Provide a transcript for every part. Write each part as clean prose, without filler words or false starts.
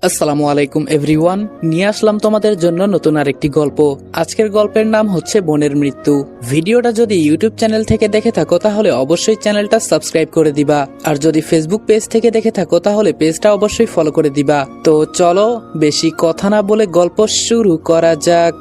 আসসালামু আলাইকুম এভরিওয়ান, নিয়ে আসলাম তোমাদের জন্য নতুন আরেকটি গল্প। আজকের গল্পের নাম হচ্ছে বোনের মৃত্যু। ভিডিওটা যদি ইউটিউব চ্যানেল থেকে দেখে থাকো তাহলে অবশ্যই চ্যানেলটা সাবস্ক্রাইব করে দিবা, আর যদি ফেসবুক পেজ থেকে দেখে থাকো তাহলে পেজটা অবশ্যই ফলো করে দিবা। তো চলো বেশি কথা না বলে গল্প শুরু করা যাক।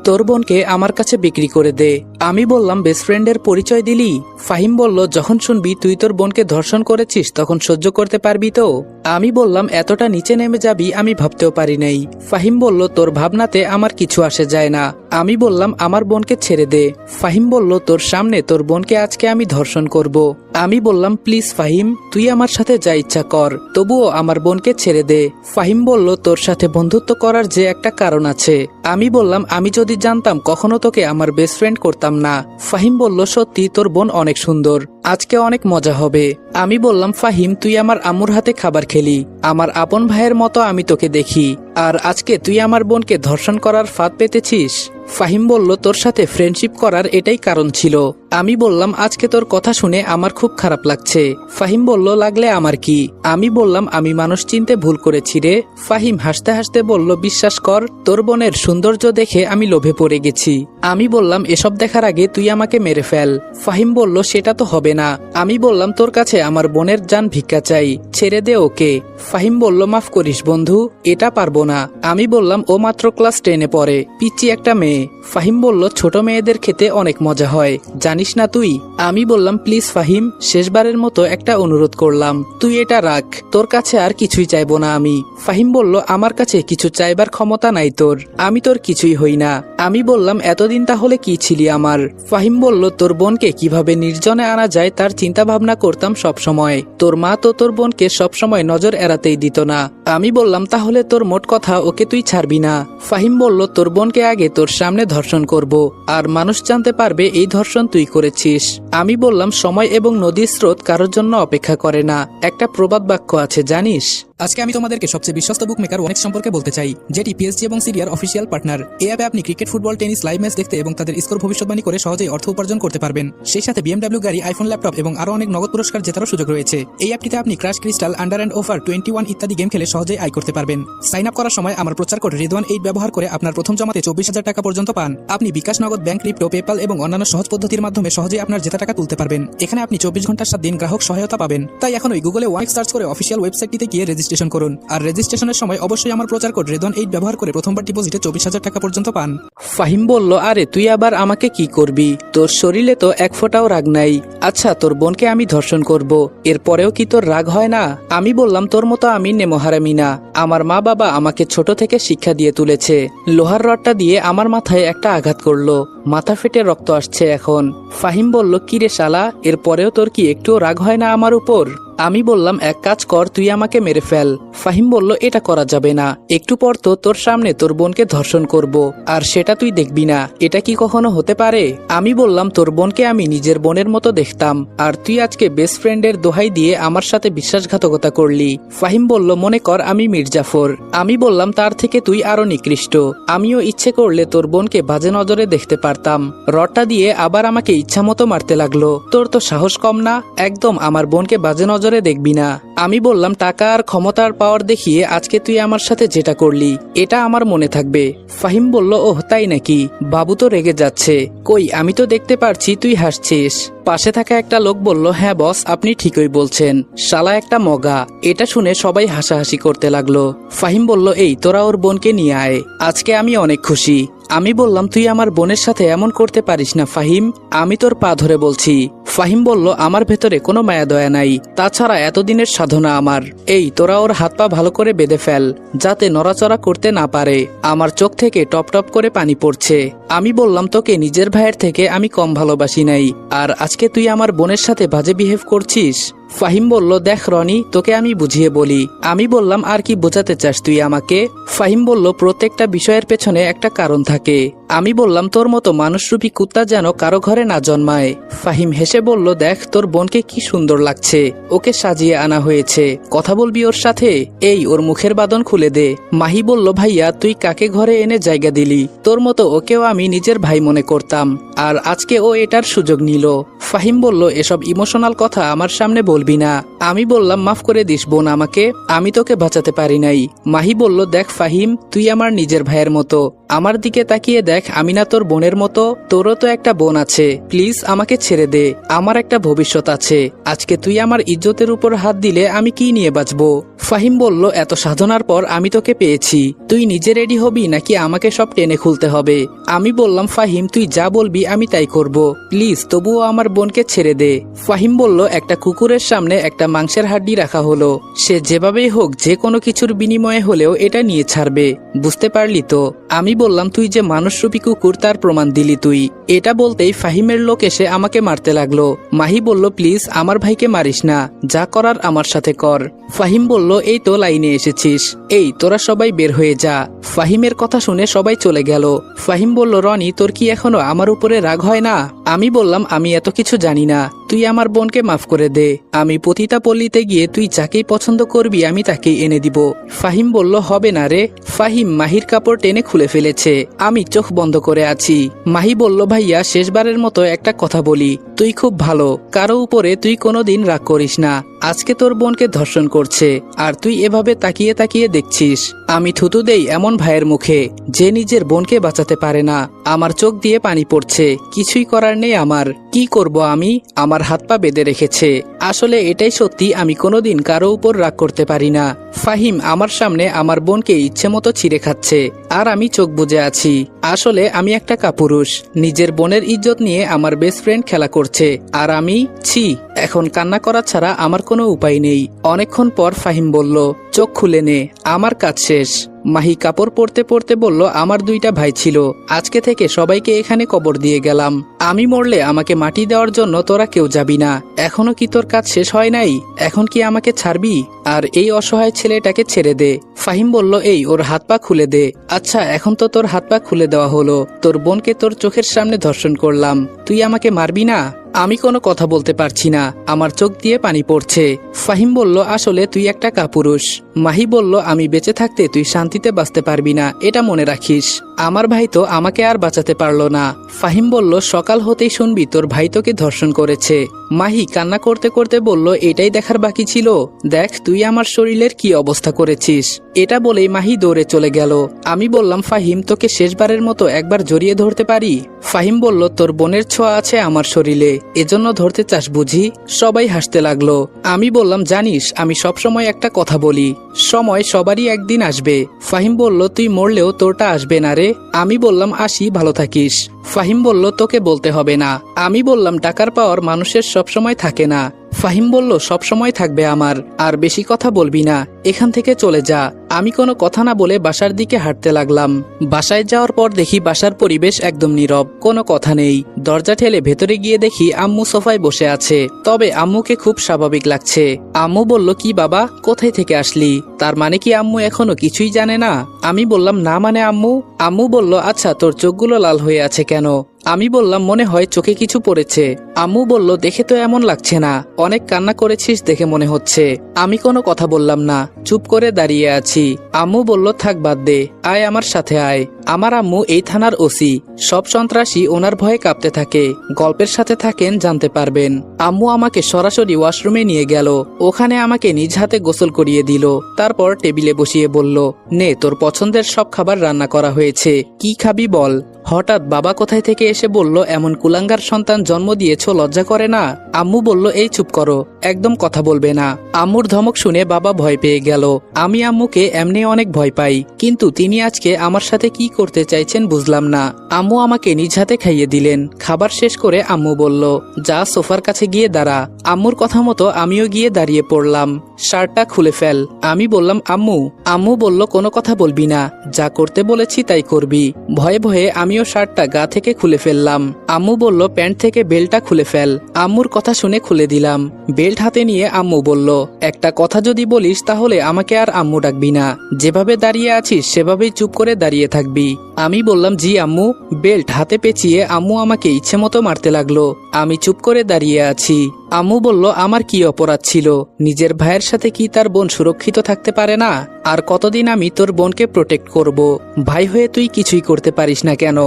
তোর বোনকে আমার কাছে বিক্রি করে দে। আমি বললাম বেস্ট ফ্রেন্ডের পরিচয় দিলি? ফাহিম বলল, যখন শুনবি তুই তোর বোনকে ধর্ষণ করেছিস তখন সহ্য করতে পারবি তো? আমি বললাম, এতটা নিচে নেমে যাবি আমি ভাবতেও পারি নাই। ফাহিম বলল, তোর ভাবনাতে আমার কিছু আসে যায় না। আমি বললাম, আমার বোনকে ছেড়ে দে। ফাহিম বলল, তোর সামনে তোর বোনকে আজকে আমি ধর্ষণ করব। আমি বললাম, প্লিজ ফাহিম, তুই আমার সাথে যা ইচ্ছা কর, তবুও আমার বোনকে ছেড়ে দে। ফাহিম বলল, তোর সাথে বন্ধুত্ব করার যে একটা কারণ আছে। আমি বললাম, আমি যদি জানতাম কখনো তোকে আমার বেস্ট ফ্রেন্ড করতাম না। ফাহিম বলল, সত্যি তোর বোন অনেক সুন্দর, আজকে অনেক মজা হবে। আমি বললাম, ফাহিম, তুই আমার আম্মুর হাতে খাবার খেলি, আমার আপন ভাইয়ের মতো আমি তোকে দেখি, আর আজকে তুই আমার বোনকে ধর্ষণ করার ফাঁদ পেতেছিস। ফাহিম বলল, তোর সাথে ফ্রেন্ডশিপ করার এটাই কারণ ছিল। আমি বললাম, আজকে তোর কথা শুনে আমার খুব খারাপ লাগছে। ফাহিম বলল, লাগলে আমার কি? আমি বললাম, আমি মানুষ চিনতে ভুল করেছি রে। ফাহিম হাসতে হাসতে বলল, বিশ্বাস কর, তোর বোনের সৌন্দর্য দেখে আমি লোভে পড়ে গেছি। আমি বললাম, এসব দেখার আগে তুই আমাকে মেরে ফেল। ফাহিম বলল, সেটা তো হবে না। আমি বললাম, তোর কাছে আমার বোনের জান ভিক্ষা চাই, ছেড়ে দে ওকে। ফাহিম বলল, মাফ করিস বন্ধু, এটা পারবো না। আমি বললাম, ও মাত্র ক্লাস 10-এ পড়ে, পিচ্চি একটা মেয়ে। ফাহিম বলল, ছোট মেয়েদের খেতে অনেক মজা হয়, জানিস না তুই? আমি বললাম, প্লিজ ফাহিম, শেষবারের মতো একটা অনুরোধ করলাম, তুই এটা রাখ, তোর কাছে আর কিছুই চাইবো না আমি। ফাহিম বলল, আমার কাছে কিছু চাইবার ক্ষমতা নাই তোর, আমি তোর কিছুই হই না। আমি বললাম, এতদিন তাহলে কি ছিলি আমার? ফাহিম বলল, তোর বোনকে কিভাবে নির্জনে আনা যায় তার চিন্তা ভাবনা করতাম সব সময়। তোর মা তো তোর বোনকে সব সময় নজর এড়াতেই দিত না। আমি বললাম, তাহলে তোর মোট কথা ওকে তুই ছাড়বি না? ফাহিম বলল, তোর বোনকে আগে তোর সামনে ধর্ষণ করব, আর মানুষ জানতে পারবে এই ধর্ষণ তুই করেছিস। আমি বললাম, সময় এবং নদীর স্রোত কারোর জন্য অপেক্ষা করে না, একটা প্রবাদ বাক্য আছে জানিস? আজকে আমি তোমাদেরকে সবচেয়ে বিশ্বস্ত বুকমেকার ওনেক্স সম্পর্কে বলতে চাই, যেটি পিএসজি এবং সিরিয়ার অফিসিয়াল পার্টনার। এই অ্যাপে আপনি cricket, football, tennis live match দেখতে এবং তাদের স্কোর ভবিষ্যৎবাণী করে সহজেই অর্থ উপার্জন করতে পারবেন। সেই সাথে বিএমডব্লিউ গাড়ি, আইফোন, ল্যাপটপ এবং আরো অনেক নগদ পুরস্কার জেতারও সুযোগ রয়েছে। এই অ্যাপটিতে আপনি crash, crystal, under and over 21 ইত্যাদি গেম খেলে সহজেই আয় করতে পারবেন। সাইন আপ করার সময় আমার প্রচার কোড রিদওয়ান8 ব্যবহার করে আপনার প্রথম জমাতে 24,000 টাকা পর্যন্ত পান। আপনি বিকাশ, নগদ, ব্যাংক, ক্রিপ্টো, পেপাল এবং অন্যান্য সহজ পদ্ধতির মাধ্যমে সহজেই আপনার জেতা টাকা তুলতে পারবেন। এখানে আপনি 24 ঘন্টার 7 দিন গ্রাহক সহায়তা পাবেন। তাই এখনই গুগলে ওয়ানেক্স সার্চ করে অফিসিয়াল ওয়েবসাইটটিতে গিয়ে রেজিস্ট্রেশন করুন, আর রেজিস্ট্রেশনের সময় অবশ্যই আমার প্রচার কোড রিদওয়ান8 ব্যবহার করে প্রথমবার ডিপোজিটে 24,000 টাকা পর্যন্ত পান। ফাহিম বলল, আরে তুই আবার আমাকে কি করবি? তোর শরীরে তো এক ফোঁটাও রাগ নাই। আচ্ছা, তোর বোনকে আমি ধর্ষণ করব, এরপরেও কি তোর রাগ হয় না? আমি বললাম, তোর মতো আমি নেমহারামি না। আমার মা বাবা আমাকে ছোট থেকে শিক্ষা দিয়ে তুলেছে। লোহার রডটা দিয়ে আমার মাথায় একটা আঘাত করলো, মাথা ফেটে রক্ত আসছে এখন। ফাহিম বলল, কি রে শালা, এরপরেও তোর কি একটুও রাগ হয় না আমার উপর? আমি বললাম, এক কাজ কর, তুই আমাকে মেরে ফেল। ফাহিম বলল, এটা করা যাবে না, একটু পর তো তোর সামনে তোর বোনকে ধর্ষণ করব, আর সেটা তুই দেখবি না, এটা কি কখনো হতে পারে? আমি বললাম, তোর বোনকে আমি নিজের বোনের মতো দেখতাম, আর তুই আজকে বেস্ট ফ্রেন্ডের দোহাই দিয়ে আমার সাথে বিশ্বাসঘাতকতা করলি। ফাহিম বলল, মনে কর আমি মির্জাফর। আমি বললাম, তার থেকে তুই আরো নিকৃষ্ট। আমিও ইচ্ছে করলে তোর বোনকে বাজে নজরে দেখতে পারতাম। রডটা দিয়ে আবার আমাকে ইচ্ছা মতো মারতে লাগলো। তোর তো সাহস কম না, একদম আমার বোনকে বাজে নজরে দেখবি না। আমি বললাম, টাকা আর ক্ষমতার পাওয়ার দেখিয়ে আজকে তুই আমার সাথে যেটা করলি এটা আমার মনে থাকবে। ফাহিম বলল, ওহ তাই নাকি? বাবু তো রেগে যাচ্ছে। কই, আমি তো দেখতে পারছি তুই হাসছিস। পাশে থাকা একটা লোক বলল, হ্যাঁ বস, আপনি ঠিকই বলছেন, শালা একটা মগা। এটা শুনে সবাই হাসাহাসি করতে লাগলো। ফাহিম বলল, এই তোরা ওর বোনকে নিয়ে আয়, আজকে আমি অনেক খুশি। আমি বললাম, তুই আমার বোনের সাথে এমন করতে পারিস না ফাহিম, আমি তোর পা ধরে বলছি। ফাহিম বলল, আমার ভেতরে কোনো মায়া দয়া নাই, তাছাড়া এতদিনের সাধনা আমার। এই তোরা ওর হাত পা ভালো করে বেঁধে ফেল, যাতে নড়াচড়া করতে না পারে। আমার চোখ থেকে টপ টপ করে পানি পড়ছে। আমি বললাম, তোকে নিজের ভাইয়ের থেকে আমি কম ভালোবাসি নাই, আর আজকে তুই আমার বোনের সাথে বাজে বিহেভ করছিস। ফাহিম বলল, দেখ রনি, তোকে আমি বুঝিয়ে বলি। আমি বললাম, আর কি বোঝাতে চাস তুই আমাকে? ফাহিম বলল, প্রত্যেকটা বিষয়ের পেছনে একটা কারণ থাকে। আমি বললাম, তোর মতো মানুষরূপী কুত্তা যেন কারো ঘরে না জন্মায়। ফাহিম হেসে বলল, দেখ তোর বোনকে কি সুন্দর লাগছে, ওকে সাজিয়ে আনা হয়েছে, কথা বলবি ওর সাথে, এই ওর মুখের বাঁধন খুলে দে। মাহি বলল, ভাইয়া তুই কাকে ঘরে এনে জায়গা দিলি, তোর মতো ওকেও আমি নিজের ভাই মনে করতাম, আর আজকে ও এটার সুযোগ নিল। ফাহিম বলল, এসব ইমোশনাল কথা আমার সামনে বলবি না। আমি বললাম, মাফ করে দিস বোন আমাকে, আমি তোকে বাঁচাতে পারি নাই। মাহি বলল, দেখ ফাহিম, তুই আমার নিজের ভাইয়ের মতো, আমার দিকে তাকিয়ে দেখ, আমি না তোর বোনের মতো, তোরও তো একটা বোন আছে, প্লিজ আমাকে ছেড়ে দে, আমার একটা ভবিষ্যৎ আছে, আজকে তুই আমার ইজ্জতের উপর হাত দিলে আমি কি নিয়ে বাঁচবো। ফাহিম বলল, এত সাধনার পর আমি তোকে পেয়েছি, তুই নিজে রেডি হবি নাকি আমাকে সব টেনে খুলতে হবে। আমি বললাম, ফাহিম তুই যা বলবি আমি তাই করব, প্লিজ তবুও আমার বোনকে ছেড়ে দে। ফাহিম বলল, একটা কুকুরের সামনে একটা মাংসের হাড্ডি রাখা হলো, সে যেভাবেই হোক যে কোনো কিছুর বিনিময়ে হলেও এটা নিয়ে ছাড়বে, বুঝতে পারলি তো। আমি বললাম, তুই যে মানুষরূপী কুকুর তার প্রমাণ দিলি তুই। এটা বলতেই ফাহিমের লোক এসে আমাকে মারতে লাগলো। মাহি বলল, প্লিজ আমার ভাইকে মারিস না, যা করার আমার সাথে কর। ফাহিম বলল, এই তো লাইনে এসেছিস, এই তোরা সবাই বের হয়ে যা। ফাহিমের কথা শুনে সবাই চলে গেল। ফাহিম বলল, রনি তোর কি এখনো আমার উপরে রাগ হয় না? আমি বললাম, আমি এত কিছু জানি না, তুই আমার বোনকে মাফ করে দে, আমি পতিতা পল্লীতে গিয়ে তুই যাকেই পছন্দ করবি আমি তাকেই এনে দিব। ফাহিম বলল, হবে না রে। ফাহিম মাহির কাপড় টেনে খুলে ফেলেছে, আমি চোখ বন্ধ করে আছি। মাহি বলল, ভাইয়া শেষবারের মতো একটা কথা বলি, তুই খুব ভালো, কারো উপরে তুই কোনোদিন রাগ করিস না, আজকে তোর বোনকে ধর্ষণ করছে আর তুই এভাবে তাকিয়ে তাকিয়ে দেখছিস। আমি থুতু দেই এমন ভাইয়ের মুখে যে নিজের বোনকে বাঁচাতে পারে না। আমার চোখ দিয়ে পানি পড়ছে, কিছুই করার নেই আমার, কি করব আমি? আমার হাত পা বেঁধে রেখেছে। আসলে এটাই সত্যি, আমি কোনোদিন কারো উপর রাগ করতে পারি না। ফাহিম আমার সামনে আমার বোনকে ইচ্ছে মতো ছিঁড়ে খাচ্ছে আর আমি চোখ বুজে আছি। আসলে আমি একটা কাপুরুষ, নিজের বোনের ইজ্জত নিয়ে আমার বেস্ট ফ্রেন্ড খেলা করছে আর আমি ছি। এখন কান্না করা ছাড়া আমার কোনো উপায় নেই। অনেকক্ষণ পর ফাহিম বলল, চোখ খুলে নে, আমার কাজ শেষ। মাহি কাপড় পরতে পরতে বলল, আমার দুইটা ভাই ছিল, আজকে থেকে সবাইকে এখানে কবর দিয়ে গেলাম, আমি মরলে আমাকে মাটি দেওয়ার জন্য তোরা কেউ যাবি না। এখনো কি তোর কাজ শেষ হয় নাই? এখন কি আমাকে ছাড়বি? আর এই অসহায় ছেলেটাকে ছেড়ে দে। ফাহিম বলল, এই ওর হাত পা খুলে দে। আচ্ছা এখন তো তোর হাত পা খুলে দেওয়া হলো, তোর বোনকে তোর চোখের সামনে ধর্ষণ করলাম, তুই আমাকে মারবি না? আমি কোনো কথা বলতে পারছি না, আমার চোখ দিয়ে পানি পড়ছে। ফাহিম বলল, আসলে তুই একটা কাপুরুষ। মাহি বলল, আমি বেঁচে থাকতে তুই শান্তিতে বাঁচতে পারবি না, এটা মনে রাখিস। আমার ভাই তো আমাকে আর বাঁচাতে পারলো না। ফাহিম বলল, সকাল হতেই শুনবি তোর ভাই তোকে ধর্ষণ করেছে। মাহি কান্না করতে করতে বলল, এটাই দেখার বাকি ছিল, দেখ তুই আমার শরীরের কি অবস্থা করেছিস। এটা বলেই মাহি দৌড়ে চলে গেল। আমি বললাম, ফাহিম তোকে শেষবারের মতো একবার জড়িয়ে ধরতে পারি? ফাহিম বলল, তোর বোনের ছোঁয়া আছে আমার শরীরে, এজন্য ধরতে চাস বুঝি? সবাই হাসতে লাগলো। আমি বললাম, জানিস আমি সবসময় একটা কথা বলি, সময় সবারই একদিন আসবে। ফাহিম বলল, তুই মরলেও তোরটা আসবে না রে। আমি বললাম, আসি, ভালো থাকিস। ফাহিম বলল, তোকে বলতে হবে না। আমি বললাম, টাকার পাওয়ার মানুষের সবসময় থাকে না। ফাহিম বলল, সবসময় থাকবে আমার, আর বেশি কথা বলবি না, এখান থেকে চলে যা। আমি কোনো কথা না বলে বাসার দিকে হাঁটতে লাগলাম। বাসায় যাওয়ার পর দেখি বাসার পরিবেশ একদম নীরব, কোনো কথা নেই। দরজা ঠেলে ভেতরে গিয়ে দেখি আম্মু সোফায় বসে আছে, তবে আম্মুকে খুব স্বাভাবিক লাগছে। আম্মু বলল, কি বাবা, কোথায় থেকে আসলি? তার মানে কি আম্মু এখনো কিছুই জানে না? আমি বললাম, না মানে আম্মু? আম্মু বলল, আচ্ছা তোর চোখগুলো লাল হয়ে আছে কেন? আমি বললাম, মনে হয় চোখে কিছু পড়েছে। আম্মু বলল, দেখে তো এমন লাগছে না, অনেক কান্না করেছিস দেখে মনে হচ্ছে। আমি কোনো কথা বললাম না, চুপ করে দাঁড়িয়ে আছি। আম্মু বলল, থাক বাদ দে, আয় আমার সাথে আয়। আমার আম্মু এই থানার ওসি, সব সন্ত্রাসী ওনার ভয়ে কাঁপতে থাকে, গল্পের সাথে থাকেন জানতে পারবেন। আম্মু আমাকে সরাসরি ওয়াশরুমে নিয়ে গেল, ওখানে আমাকে নিজ হাতে গোসল করিয়ে দিল, তারপর টেবিলে বসিয়ে বলল, নে তোর পছন্দের সব খাবার রান্না করা হয়েছে, কি খাবি বল। হঠাৎ বাবা কোথায় থেকে এসে বলল, এমন কুলাঙ্গার সন্তান জন্ম দিয়েছ, লজ্জা করে না? আম্মু বলল, এই চুপ করো, একদম কথা বলবে না। আম্মুর ধমক শুনে বাবা ভয় পেয়ে গেল। আমি আম্মুকে এমনি অনেক ভয় পাই, কিন্তু তিনি আজকে আমার সাথে কি করতে চাইছেন বুঝলাম না। আম্মু আমাকে নিজ হাতে খাইয়ে দিলেন। খাবার শেষ করে আম্মু বলল, যা সোফার কাছে গিয়ে দাঁড়া। আম্মুর কথা মতো আমিও গিয়ে দাঁড়িয়ে পড়লাম। শার্টটা খুলে ফেল। আমি বললাম, আম্মু। আম্মু বলল, কোনো কথা বলবি না, যা করতে বলেছি তাই করবি। ভয়ে ভয়ে আমিও শার্টটা গা থেকে খুলে ফেললাম। আম্মু বলল, প্যান্ট থেকে বেল্টটা খুলে ফেল। আম্মুর কথা শুনে খুলে দিলাম। বেল্ট হাতে নিয়ে আম্মু বলল, একটা কথা যদি বলিস তাহলে আমাকে আর আম্মু ডাকবি না, যেভাবে দাঁড়িয়ে আছিস সেভাবেই চুপ করে দাঁড়িয়ে থাকবি। আমি বললাম জি আম্মু। বেল্ট হাতে পেঁচিয়ে আম্মু আমাকে ইচ্ছে মতো মারতে লাগলো। আমি চুপ করে দাঁড়িয়ে আছি। আম্মু বলল আমার কি অপরাধ ছিল? নিজের ভাইয়ের সাথে কি তার বোন সুরক্ষিত থাকতে পারে না? আর কতদিন আমি তোর বোনকে প্রোটেক্ট করব? ভাই হয়ে তুই কিছুই করতে পারিস না কেন?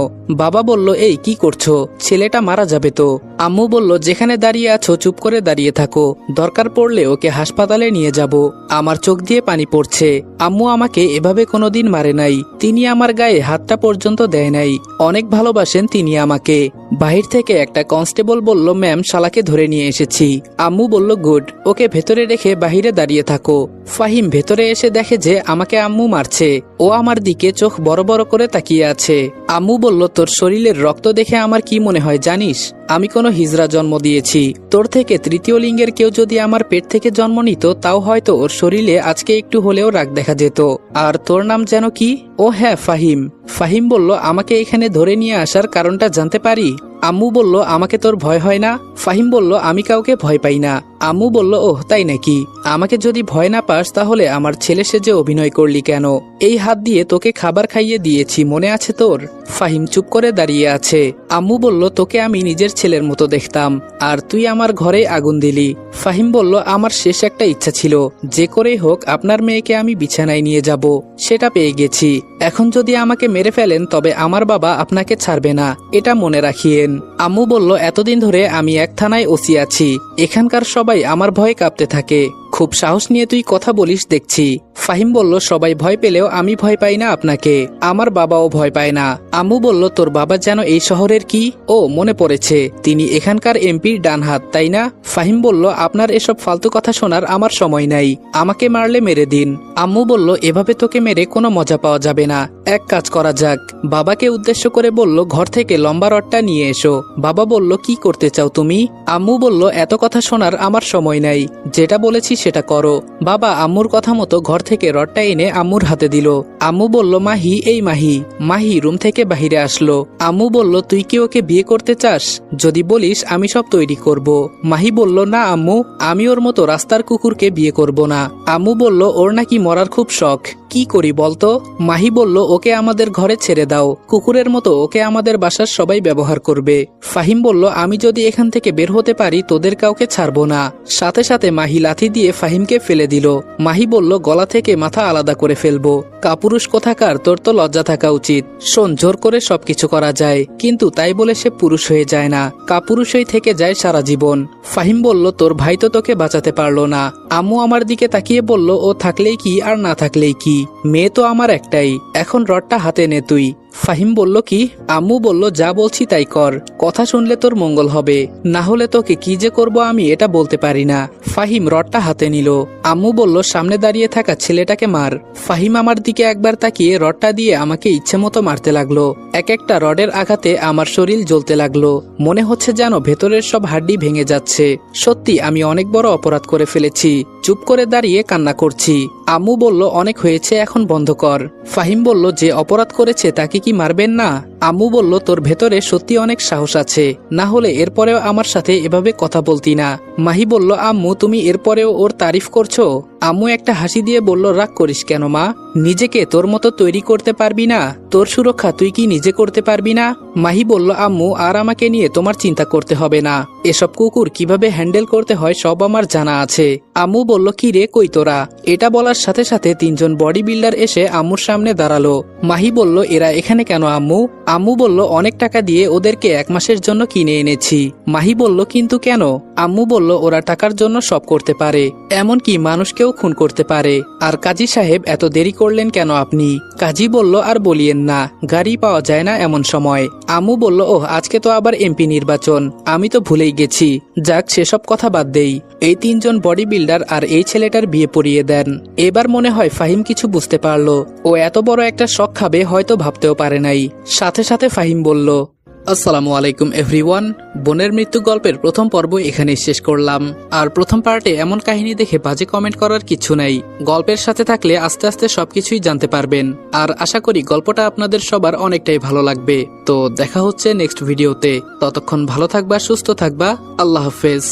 বাবা বলল এই কি করছো, ছেলেটা মারা যাবে তো। আম্মু বলল যেখানে দাঁড়িয়ে আছো চুপ করে দাঁড়িয়ে থাকো, দরকার পড়লে ওকে হাসপাতালে নিয়ে যাব। আমার চোখ দিয়ে পানি পড়ছে। আম্মু আমাকে এভাবে কোনোদিন মারে নাই, তিনি আমার গায়ে হাতটা পর্যন্ত দেয় নাই। অনেক ভালোবাসেন তিনি আমাকে। বাহির থেকে একটা কনস্টেবল বলল ম্যাম শালাকে ধরে নিয়ে এসেছি। আম্মু বলল গুড, ওকে ভেতরে রেখে বাহিরে দাঁড়িয়ে থাকো। ফাহিম ভেতরে এসে দেখে যে আমাকে আম্মু মারছে। ও আমার দিকে চোখ বড় বড় করে তাকিয়ে আছে। আম্মু বলল তোর শরীরের রক্ত দেখে আমার কি মনে হয় জানিস? আমি কোনো হিজড়া জন্ম দিয়েছি। তোর থেকে তৃতীয় লিঙ্গের কেউ যদি আমার পেট থেকে জন্ম নিত তাও হয়তো ওর শরীরে আজকে একটু হলেও রাগ দেখা যেত। আর তোর নাম যেন কি? ও হ্যাঁ ফাহিম। ফাহিম বলল আমাকে এখানে ধরে নিয়ে আসার কারণটা জানতে পারি? আম্মু বলল আমাকে তোর ভয় হয় না? ফাহিম বলল আমি কাউকে ভয় পাই না। আম্মু বলল ওহ তাই নাকি? আমাকে যদি ভয় না পাস তাহলে আমার ছেলে সেজে অভিনয় করলি কেন? এই হাত দিয়ে তোকে খাবার খাইয়ে দিয়েছি, মনে আছে তোর? ফাহিম চুপ করে দাঁড়িয়ে আছে। আম্মু বলল তোকে আমি নিজের ছেলের মতো দেখতাম, আর তুই আমার ঘরে আগুন দিলি। ফাহিম বলল আমার শেষ একটা ইচ্ছা ছিল, যে করেই হোক আপনার মেয়েকে আমি বিছানায় নিয়ে যাব। সেটা পেয়ে গেছি। এখন যদি আমাকে মেরে ফেলেন তবে আমার বাবা আপনাকে ছাড়বে না, এটা মনে রাখিয়েন। আম্মু বলল এতদিন ধরে আমি এক থানায় ওসি আছি, এখানকার সবাই আমার ভয়ে কাঁপতে থাকে। খুব সাহস নিয়ে তুই কথা বলিস দেখছি। ফাহিম বলল সবাই ভয় পেলেও আমি ভয় পাই না আপনাকে, আমার বাবাও ভয় পায় না। আম্মু বলল তোর বাবা যেন এই শহরের কি? ও মনে পড়েছে, তিনি এখানকার এমপির ডান হাত, তাই না? ফাহিম বলল আপনার এসব ফালতু কথা শোনার আমার সময় নাই, আমাকে মারলে মেরে দিন। আম্মু বলল এভাবে তোকে মেরে কোনো মজা পাওয়া যাবে না, এক কাজ করা যাক। বাবাকে উদ্দেশ্য করে বলল ঘর থেকে লম্বা রডটা নিয়ে এসো। বাবা বলল কি করতে চাও তুমি? আম্মু বলল এত কথা শোনার আমার সময় নাই, যেটা বলেছি সেটা করো। বাবা আম্মুর কথা মতো ঘর থেকে রডটা এনে আম্মুর হাতে দিল। আম্মু বলল মাহি, এই মাহি। মাহি রুম থেকে বাহিরে আসলো। আম্মু বলল তুই কি ওকে বিয়ে করতে চাস? যদি বলিস আমি সব তৈরি করব। মাহি বলল না আম্মু, আমি ওর মতো রাস্তার কুকুরকে বিয়ে করব না। আম্মু বলল ওর নাকি মরার খুব শখ, কি করি বলতো? মাহি বলল ওকে আমাদের ঘরে ছেড়ে দাও, কুকুরের মতো ওকে আমাদের বাসার সবাই ব্যবহার করবে। ফাহিম বলল আমি যদি এখান থেকে বের হতে পারি তোদের কাউকে ছাড়বো না। সাথে সাথে মাহি লাথি দিয়ে ফাহিমকে ফেলে দিল। মাহি বলল গলা থেকে মাথা আলাদা করে ফেলবো। কাপুরুষ কোথাকার, তোর তো লজ্জা থাকা উচিত। শোন, জোর করে সবকিছু করা যায়, কিন্তু তাই বলে সে পুরুষ হয়ে যায় না, কাপুরুষই থেকে যায় সারা জীবন। ফাহিম বলল তোর ভাই তো তোকে বাঁচাতে পারলো না। আম্মু আমার দিকে তাকিয়ে বলল ও থাকলেই কি আর না থাকলেই কি, মেয়ে তো আমার একটাই। এখন রডটা হাতে নে তুই। ফাহিম বলল কি? আম্মু বলল যা বলছি তাই কর, কথা শুনলে তোর মঙ্গল হবে, না হলে তোকে কি যে করব আমি এটা বলতে পারি না। ফাহিম রডটা হাতে নিল। আম্মু বলল সামনে দাঁড়িয়ে থাকা ছেলেটাকে মার। ফাহিম আমার দিকে একবার তাকিয়ে রডটা দিয়ে আমাকে ইচ্ছে মতো মারতে লাগলো। এক একটা রডের আঘাতে আমার শরীর জ্বলতে লাগলো, মনে হচ্ছে যেন ভেতরের সব হাড্ডি ভেঙে যাচ্ছে। সত্যি আমি অনেক বড় অপরাধ করে ফেলেছি। চুপ করে দাঁড়িয়ে কান্না করছি। আম্মু বলল অনেক হয়েছে, এখন বন্ধ কর। ফাহিম বলল যে অপরাধ করেছে তাকে কি মারবেন না? আম্মু বলল তোর ভেতরে সত্যি অনেক সাহস আছে, না হলে এরপরেও আমার সাথে এভাবে কথা বলতি না। মাহি বলল আম্মু তুমি এরপরেও ওর তারিফ করছো? আম্মু একটা হাসি দিয়ে বলল রাগ করিস কেন মা, নিজেকে তোর মতো তৈরি করতে পারবি না? তোর সুরক্ষা তুই কি নিজে করতে পারবি না? মাহি বলল আম্মু আর আমাকে নিয়ে তোমার চিন্তা করতে হবে না, এসব কুকুর কিভাবে হ্যান্ডেল করতে হয় সব আমার জানা আছে। আম্মু বলল কি রে কই তোরা? এটা বলার সাথে সাথে তিনজন বডি বিল্ডার এসে আম্মুর সামনে দাঁড়ালো। মাহি বলল এরা এখানে কেন আম্মু? আম্মু বলল অনেক টাকা দিয়ে ওদেরকে 1 মাসের জন্য কিনে এনেছি। মাহি বলল কিন্তু কেন? আম্মু বলল ওরা টাকার জন্য সব করতে পারে, এমনকি মানুষকেও খুন করতে পারে। আর কাজী সাহেব এত দেরি করলেন কেন আপনি? কাজী বলল আর বলিয়েন না, গাড়ি পাওয়া যায় না এমন সময়। আম্মু বলল ওহ আজকে তো আবার এমপি নির্বাচন, আমি তো ভুলেই গেছি। যাক সেসব কথা বাদ দেই। এই তিনজন বডি বিল্ডার আর এই ছেলেটার বিয়ে পড়িয়ে দেন। এবার মনে হয় ফাহিম কিছু বুঝতে পারলো, ও এত বড় একটা শখ খাবে হয়তো ভাবতেও পারে নাই। সাথে সাথে ফাহিম বলল আসসালামু আলাইকুম এভরিওয়ান। বোনের মৃত্যু গল্পের প্রথম পর্ব এখানেই শেষ করলাম। আর প্রথম পার্টে এমন কাহিনী দেখে বাজে কমেন্ট করার কিছু নাই, গল্পের সাথে থাকলে আস্তে আস্তে সবকিছুই জানতে পারবেন। আর আশা করি গল্পটা আপনাদের সবার অনেকটাই ভালো লাগবে। তো দেখা হচ্ছে নেক্সট ভিডিওতে, ততক্ষণ ভালো থাকবা, সুস্থ থাকবা, আল্লাহ হাফেজ।